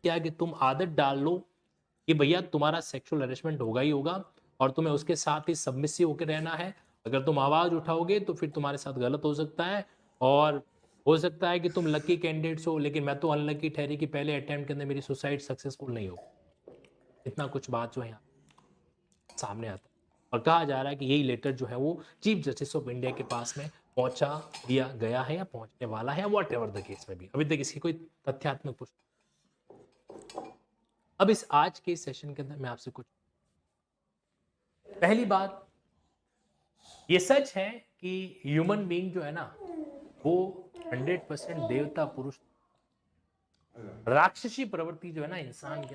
क्या है कि तुम आदत डाल लो कि भैया तुम्हारा सेक्सुअल हरेसमेंट होगा ही होगा और तुम्हें उसके साथ ही सबमिसिव होकर रहना है। अगर तुम आवाज उठाओगे तो फिर तुम्हारे साथ गलत हो सकता है, और हो सकता है कि तुम लकी कैंडिडेट्स हो, लेकिन मैं तो अनलकी ठहरी कि पहले अटेम्प्ट के अंदर मेरी सुसाइड सक्सेसफुल नहीं हो। इतना कुछ बात जो है यहाँ सामने आता है, और कहा जा रहा है कि यही लेटर जो है वो चीफ जस्टिस ऑफ इंडिया के पास में पहुंचा दिया गया है या पहुंचने वाला है, वॉट एवर द केस में भी। अभी तक इसकी कोई तथ्यात्मक पुष्टि। अब इस आज के सेशन के अंदर मैं आपसे कुछ, पहली बात ये सच है कि ह्यूमन बीइंग जो है ना वो 100% देवता पुरुष, राक्षसी प्रवृत्ति जो है ना इंसान के,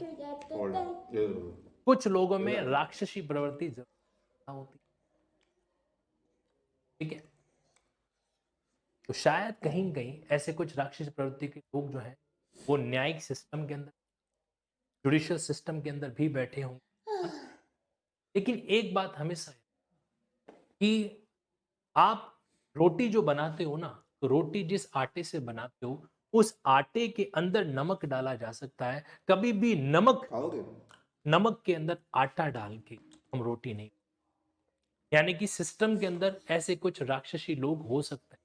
कुछ लोगों में राक्षसी प्रवृत्ति जरूर होती है, ठीक है। तो शायद कहीं कहीं ऐसे कुछ राक्षसी प्रवृत्ति के लोग जो हैं वो न्यायिक सिस्टम के अंदर, जुडिशियल सिस्टम के अंदर भी बैठे होंगे। लेकिन एक बात हमेशा है कि आप रोटी जो बनाते हो ना, तो रोटी जिस आटे से बनाते हो उस आटे के अंदर नमक डाला जा सकता है, कभी भी नमक के अंदर आटा डाल के हम रोटी नहीं। यानी कि सिस्टम के अंदर ऐसे कुछ राक्षसी लोग हो सकते हैं,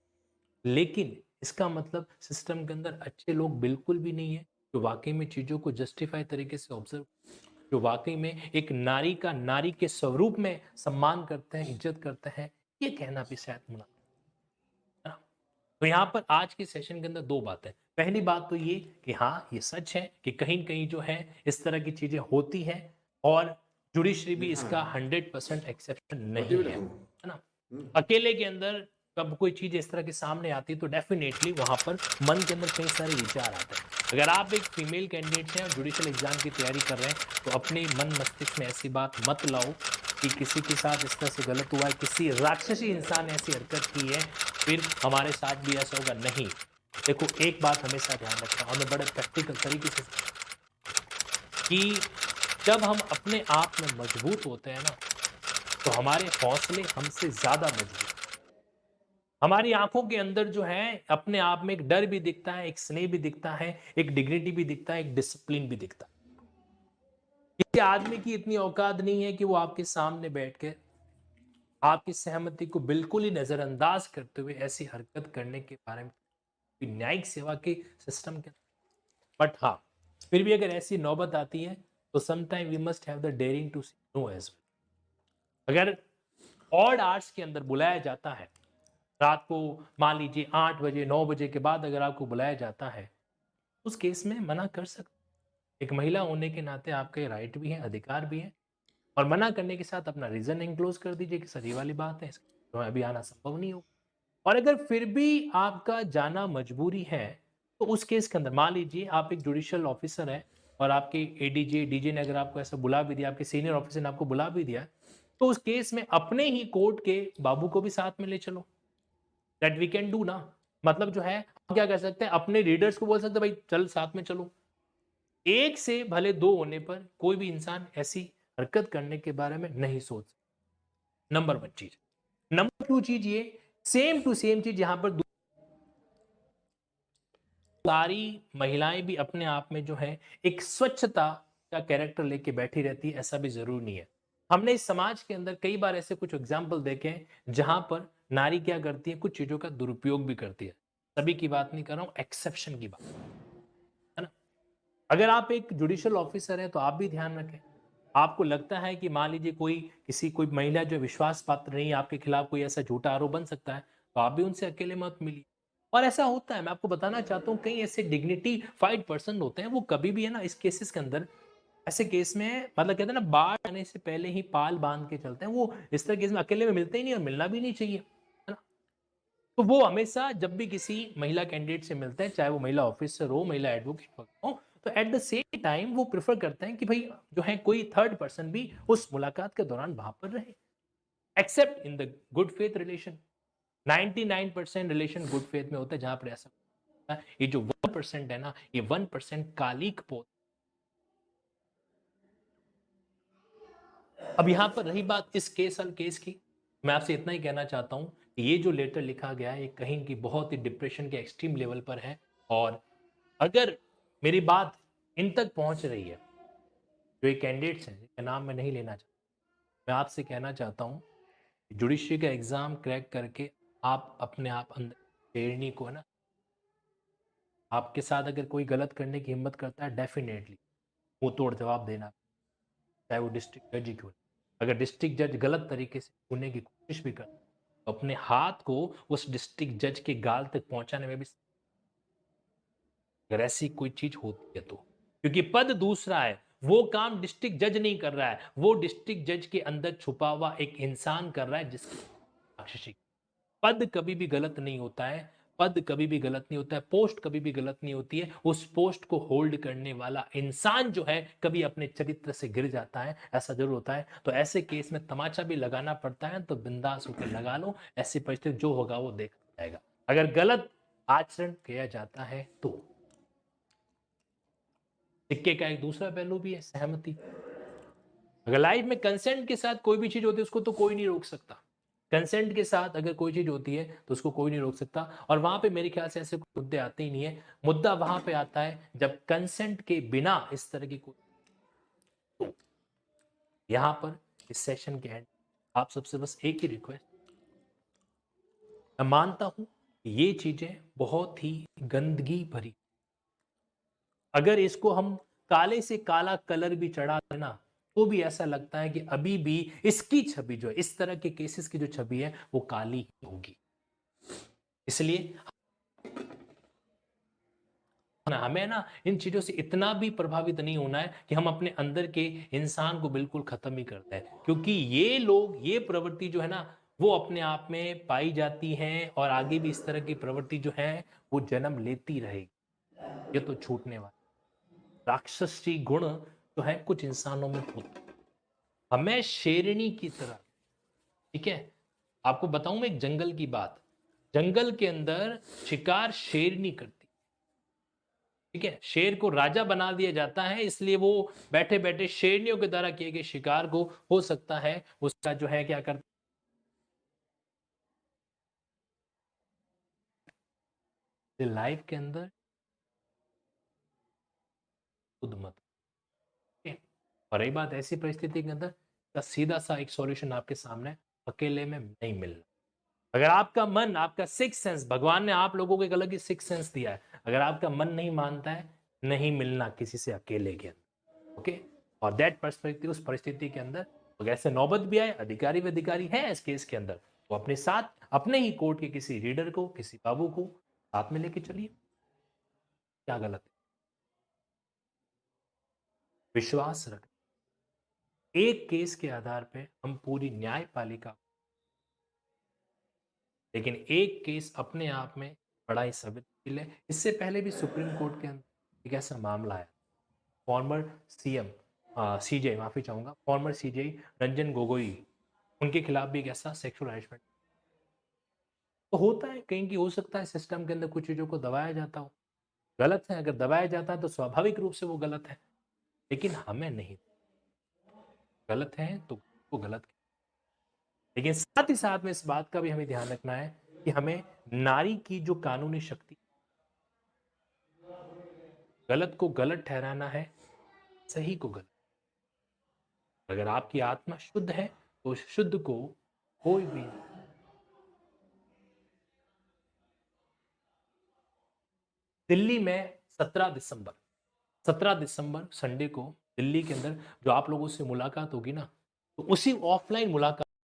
लेकिन इसका मतलब सिस्टम के अंदर अच्छे लोग बिल्कुल भी नहीं है, जो वाकई में चीजों को जस्टिफाई तरीके से ऑब्जर्व, जो वाकई में एक नारी का नारी के स्वरूप में सम्मान करते हैं, इज्जत करते हैं। ये कहना भी शायद मुना, है ना? तो यहाँ पर आज के सेशन के अंदर दो बातें। पहली बात तो ये कि हाँ ये सच है कि कहीं कहीं जो है इस तरह की चीजें होती हैं, और जुडिशरी भी इसका 100% एक्सेप्शन नहीं है ना। अकेले के अंदर कब कोई चीज इस तरह के सामने आती है तो डेफिनेटली वहां पर मन के अंदर कई सारे विचार आते हैं। अगर आप एक फीमेल कैंडिडेट हैं और जुडिशियल एग्जाम की तैयारी कर रहे हैं तो अपने मन मस्तिष्क में ऐसी बात मत लाओ कि किसी के साथ इस तरह से गलत हुआ है, किसी राक्षसी इंसान ने ऐसी हरकत की है, फिर हमारे साथ भी ऐसा होगा। नहीं, देखो एक बात हमेशा ध्यान रखना, और मैं बड़े प्रैक्टिकल तरीके से, कि जब हम अपने आप में मजबूत होते हैं ना तो हमारे हौसले हमसे ज्यादा मजबूत, हमारी आंखों के अंदर जो है अपने आप में एक डर भी दिखता है, एक स्नेह भी दिखता है, एक डिग्निटी भी दिखता है, एक डिसिप्लिन भी दिखता है। किसी आदमी की इतनी औकात नहीं है कि वो आपके सामने बैठ के आपकी सहमति को बिल्कुल ही नजरअंदाज करते हुए ऐसी हरकत करने के बारे में न्यायिक सेवा के सिस्टम के, बट हाँ फिर भी अगर ऐसी नौबत आती है तो sometime we must have the daring to say no as well. अगर ऑड आवर्स के अंदर बुलाया जाता है, रात को मान लीजिए 8 बजे 9 बजे के बाद अगर आपको बुलाया जाता है, उस केस में मना कर सकते। एक महिला होने के नाते आपके राइट भी है, अधिकार भी है, और मना करने के साथ अपना रीजन एनक्लोज कर दीजिए कि सर ये वाली बात है, तो अभी आना संभव नहीं हो। और अगर फिर भी आपका जाना मजबूरी है तो उस केस के अंदर मान लीजिए आप एक जुडिशियल ऑफिसर है और आपके एडीजे डीजे ने अगर आपको ऐसा बुला भी दिया, आपके सीनियर ऑफिसर ने आपको बुला भी दिया, तो उस केस में अपने ही कोर्ट के बाबू को भी साथ में ले चलो। दैट वी कैन डू ना। मतलब जो है हम क्या कर सकते हैं, अपने रीडर्स को बोल सकते हैं भाई चल साथ में चलो। एक से भले दो होने पर कोई भी इंसान ऐसी हरकत करने के बारे में नहीं सोच। नंबर 1 चीज। नंबर 2 चीज ये, सेम टू सेम चीज यहां पर सारी महिलाएं भी अपने आप में जो है एक स्वच्छता का कैरेक्टर लेके बैठी रहती है, ऐसा भी जरूर नहीं है। हमने इस समाज के अंदर कई बार ऐसे कुछ एग्जाम्पल देखे हैं जहां पर नारी क्या करती है, कुछ चीजों का दुरुपयोग भी करती है। सभी की बात नहीं कर रहा हूं, एक्सेप्शन की बात, है ना। अगर आप एक जुडिशियल ऑफिसर है तो आप भी ध्यान रखें। आपको लगता है कि मान लीजिए कोई महिला जो विश्वास पात्र नहीं है, आपके खिलाफ कोई ऐसा झूठा आरोप बन सकता है, तो आप भी उनसे अकेले मत मिलिए। और ऐसा होता है, मैं आपको बताना चाहता हूं, कई ऐसे डिग्निटी फाइड पर्सन होते हैं, वो कभी भी है ना इस केसेस के अंदर, ऐसे केस में मतलब कहते हैं ना बाढ़ आने से पहले ही पाल बांध के चलते हैं। वो इस तरह केस में अकेले में मिलते ही नहीं और मिलना भी नहीं चाहिए, है ना। तो वो हमेशा जब भी किसी महिला कैंडिडेट से मिलते हैं, चाहे वो महिला ऑफिसर हो, महिला एडवोकेट हो, तो एट द सेम टाइम वो प्रेफर करते हैं कि भाई जो है कोई थर्ड पर्सन भी उस मुलाकात के दौरान वहां पर रहे, accept in the good faith relation. 99% relation good faith में होता है, जहां पर ऐसा होता है। ये जो 1% है ना, ये 1% कालिक पोत। अब यहां पर रही बात इस केस की, मैं आपसे इतना ही कहना चाहता हूं कि ये जो लेटर लिखा गया है ये कहीं की बहुत ही डिप्रेशन के एक्सट्रीम लेवल पर है। और अगर मेरी बात इन तक पहुंच रही है, जो ये कैंडिडेट्स हैं जिनका नाम मैं नहीं लेना चाहता, मैं आपसे कहना चाहता हूँ, जुडिशरी का एग्जाम क्रैक करके आप अपने आप अंदर शेरनी को है ना, आपके साथ अगर कोई गलत करने की हिम्मत करता है, डेफिनेटली मुंह तोड़ जवाब देना, चाहे वो डिस्ट्रिक्ट जज ही क्यों ना। अगर डिस्ट्रिक्ट जज गलत तरीके से छूने की कोशिश भी करता है, तो अपने हाथ को उस डिस्ट्रिक्ट जज के गाल तक पहुंचाने में भी, अगर ऐसी कोई चीज होती है तो, क्योंकि पद दूसरा है, वो काम डिस्ट्रिक्ट जज नहीं कर रहा है, वो डिस्ट्रिक्ट जज के अंदर छुपा हुआ एक इंसान कर रहा है जिसकी राक्षसी। पद कभी भी गलत नहीं होता है, पद कभी भी गलत नहीं होता है, पोस्ट कभी भी गलत नहीं होती है, उस पोस्ट को होल्ड करने वाला इंसान जो है कभी अपने चरित्र से गिर जाता है, ऐसा जरूर होता है। तो ऐसे केस में तमाचा भी लगाना पड़ता है, तो बिंदास होकर लगा लो, ऐसी परिस्थिति जो होगा वो देखा जाएगा। अगर गलत आचरण किया जाता है तो सिक्के का एक दूसरा पहलू भी है, सहमति। अगर लाइफ में कंसेंट के साथ कोई भी चीज होती है उसको तो कोई नहीं रोक सकता। कंसेंट के साथ अगर कोई चीज होती है तो उसको कोई नहीं रोक सकता, और वहां पे मेरे ख्याल से ऐसे मुद्दे आते ही नहीं है। मुद्दा वहां पे आता है जब कंसेंट के बिना इस तरह की कोई, तो यहां पर इस सेशन के एंड आप सबसे बस एक ही रिक्वेस्ट, मैं मानता हूं कि ये चीजें बहुत ही गंदगी भरी, अगर इसको हम काले से काला कलर भी चढ़ा देना तो भी ऐसा लगता है कि अभी भी इसकी छवि जो है, इस तरह के केसेस की जो छवि है वो काली ही होगी। इसलिए हमें ना इन चीजों से इतना भी प्रभावित नहीं होना है कि हम अपने अंदर के इंसान को बिल्कुल खत्म ही करते हैं, क्योंकि ये लोग, ये प्रवृत्ति जो है ना, वो अपने आप में पाई जाती है और आगे भी इस तरह की प्रवृत्ति जो है वो जन्म लेती रहेगी। ये तो छूटने वाला राक्षसी गुण जो है कुछ इंसानों में होता है। हमें शेरनी की तरह, ठीक है, आपको बताऊं मैं एक जंगल की बात, जंगल के अंदर शिकार शेरनी करती, ठीक है, शेर को राजा बना दिया जाता है, इसलिए वो बैठे बैठे शेरनियों के द्वारा किए गए शिकार को हो सकता है उसका जो है क्या करता है लाइफ के अंदर खुद मत, ठीक है? और रही बात ऐसी परिस्थिति के अंदर, का सीधा सा एक सॉल्यूशन आपके सामने, अकेले में नहीं मिलना। अगर आपका मन, आपका सिक्स सेंस, भगवान ने आप लोगों को एक अलग ही सिक्स सेंस दिया है, अगर आपका मन नहीं मानता है, नहीं मिलना किसी से अकेले के अंदर, ओके। और दैट पर्सपेक्टिव, उस परिस्थिति के अंदर अगर ऐसे नौबत भी आए, अधिकारी विधिकारी है इस केस के अंदर, तो अपने साथ अपने ही कोर्ट के किसी रीडर को, किसी बाबू को साथ में लेके चलिए, क्या गलत है। विश्वास रख, एक केस के आधार पे हम पूरी न्यायपालिका, लेकिन एक केस अपने आप में बड़ा ही संवेदनशील है। इससे पहले भी सुप्रीम कोर्ट के अंदर एक ऐसा मामला आया, फॉर्मर सीएम, सीजे, माफी चाहूंगा, फॉर्मर सीजे रंजन गोगोई, उनके खिलाफ भी एक ऐसा सेक्सुअल हरेसमेंट तो होता है कहीं की, हो सकता है सिस्टम के अंदर कुछ चीजों को दबाया जाता हो, गलत है, अगर दबाया जाता है तो स्वाभाविक रूप से वो गलत है, लेकिन हमें नहीं, गलत है तो वो गलत है। लेकिन साथ ही साथ में इस बात का भी हमें ध्यान रखना है कि हमें नारी की जो कानूनी शक्ति, गलत को गलत ठहराना है, सही को गलत। अगर आपकी आत्मा शुद्ध है तो उस शुद्ध को कोई भी, दिल्ली में 17 दिसंबर, 17 दिसंबर संडे को दिल्ली के अंदर जो आप लोगों से मुलाकात होगी ना, तो उसी ऑफलाइन मुलाकात